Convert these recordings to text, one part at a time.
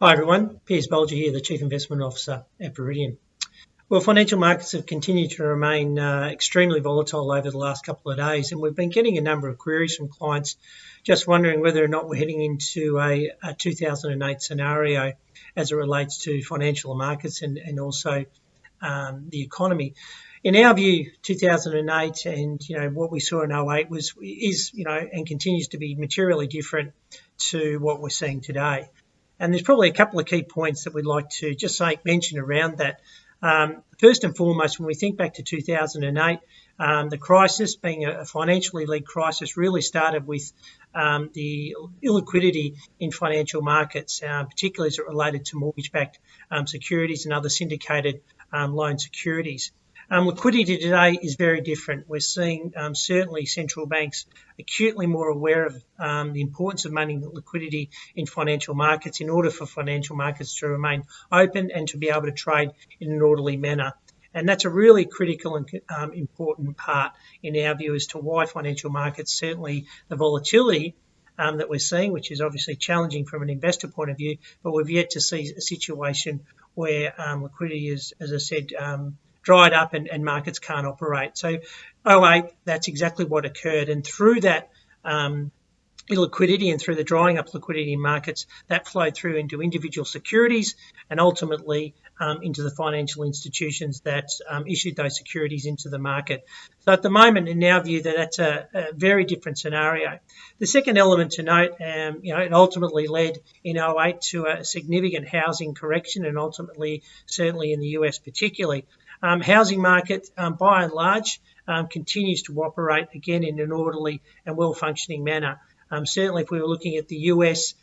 Hi everyone, Piers Bolger here, the Chief Investment Officer at Viridian. Well, financial markets have continued to remain extremely volatile over the last couple of days, and we've been getting a number of queries from clients just wondering whether or not we're heading into a 2008 scenario as it relates to financial markets and also the economy. In our view, 2008 and what we saw in 08 is and continues to be materially different to what we're seeing today. And there's probably a couple of key points that we'd like to just mention around that. First and foremost, when we think back to 2008, the crisis, being a financially led crisis, really started with the illiquidity in financial markets, particularly as it related to mortgage-backed securities and other syndicated loan securities. Liquidity today is very different. We're seeing certainly central banks acutely more aware of the importance of maintaining liquidity in financial markets in order for financial markets to remain open and to be able to trade in an orderly manner. And that's a really critical and important part in our view as to why financial markets, certainly the volatility that we're seeing, which is obviously challenging from an investor point of view, but we've yet to see a situation where liquidity is, as I said, dried up and markets can't operate. So 08, that's exactly what occurred. And through that illiquidity and through the drying up liquidity in markets, that flowed through into individual securities and ultimately into the financial institutions that issued those securities into the market. So at the moment, in our view, that's a very different scenario. The second element to note, it ultimately led in 08 to a significant housing correction and ultimately, certainly in the US particularly. Housing market, by and large, continues to operate again in an orderly and well-functioning manner. Certainly, if we were looking at the US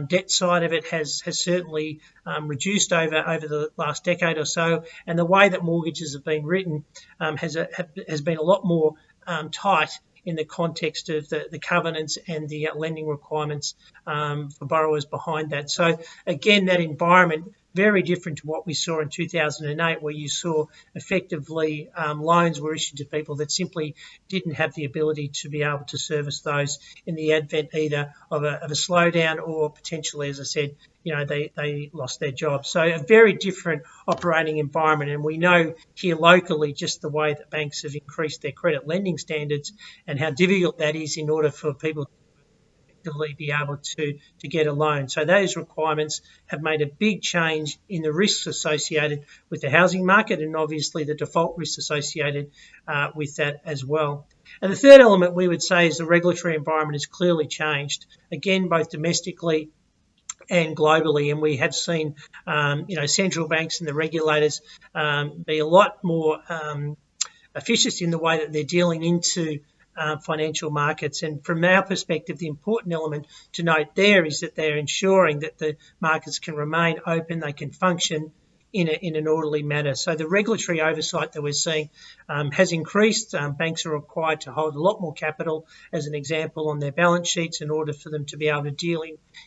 debt side of it, has certainly reduced over the last decade or so, and the way that mortgages have been written has been a lot more tight in the context of the covenants and the lending requirements for borrowers behind that. So again, that environment very different to what we saw in 2008, where you saw effectively loans were issued to people that simply didn't have the ability to be able to service those in the advent either of a slowdown or potentially, as I said, they lost their jobs. So a very different operating environment. And we know here locally just the way that banks have increased their credit lending standards and how difficult that is in order for people to be able to get a loan. So those requirements have made a big change in the risks associated with the housing market and obviously the default risks associated with that as well. And the third element we would say is the regulatory environment has clearly changed, again, both domestically and globally, and we have seen central banks and the regulators be a lot more efficient in the way that they're dealing into financial markets. And from our perspective, the important element to note there is that they're ensuring that the markets can remain open, they can function in an orderly manner. So the regulatory oversight that we're seeing has increased. Banks are required to hold a lot more capital, as an example, on their balance sheets in order for them to be able to deal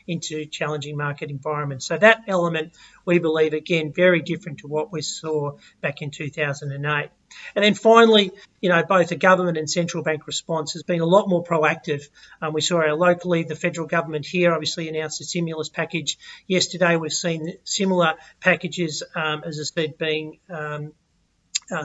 into challenging market environments. So that element, we believe, again, very different to what we saw back in 2008. And then finally, both the government and central bank response has been a lot more proactive. We saw locally, the federal government here obviously announced a stimulus package yesterday. We've seen similar packages, as I said, being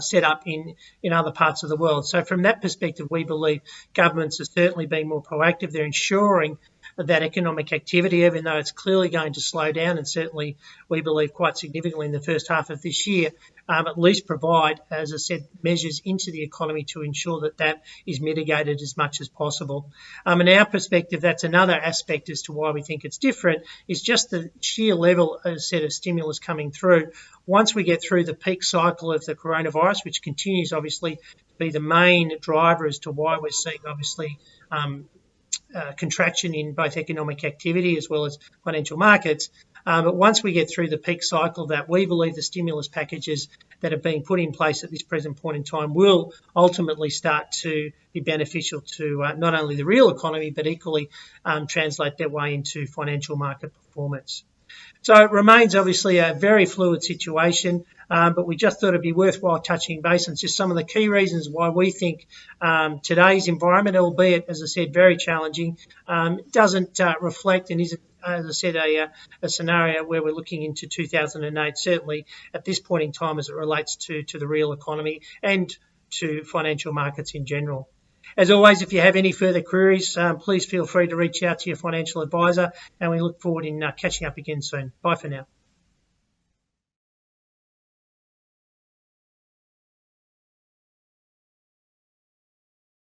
set up in other parts of the world. So from that perspective, we believe governments are certainly being more proactive. They're ensuring that economic activity, even though it's clearly going to slow down, and certainly we believe quite significantly in the first half of this year, at least provide, as I said, measures into the economy to ensure that that is mitigated as much as possible. In our perspective, that's another aspect as to why we think it's different, is just the sheer level, as I said, of stimulus coming through. Once we get through the peak cycle of the coronavirus, which continues obviously to be the main driver as to why we're seeing obviously contraction in both economic activity as well as financial markets. But once we get through the peak cycle, that we believe the stimulus packages that have been put in place at this present point in time will ultimately start to be beneficial to not only the real economy, but equally translate their way into financial market performance. So it remains obviously a very fluid situation, but we just thought it'd be worthwhile touching base on just some of the key reasons why we think today's environment, albeit, as I said, very challenging, doesn't reflect and isn't as I said, a scenario where we're looking into 2008, certainly at this point in time as it relates to the real economy and to financial markets in general. As always, if you have any further queries, please feel free to reach out to your financial advisor, and we look forward in catching up again soon. Bye for now.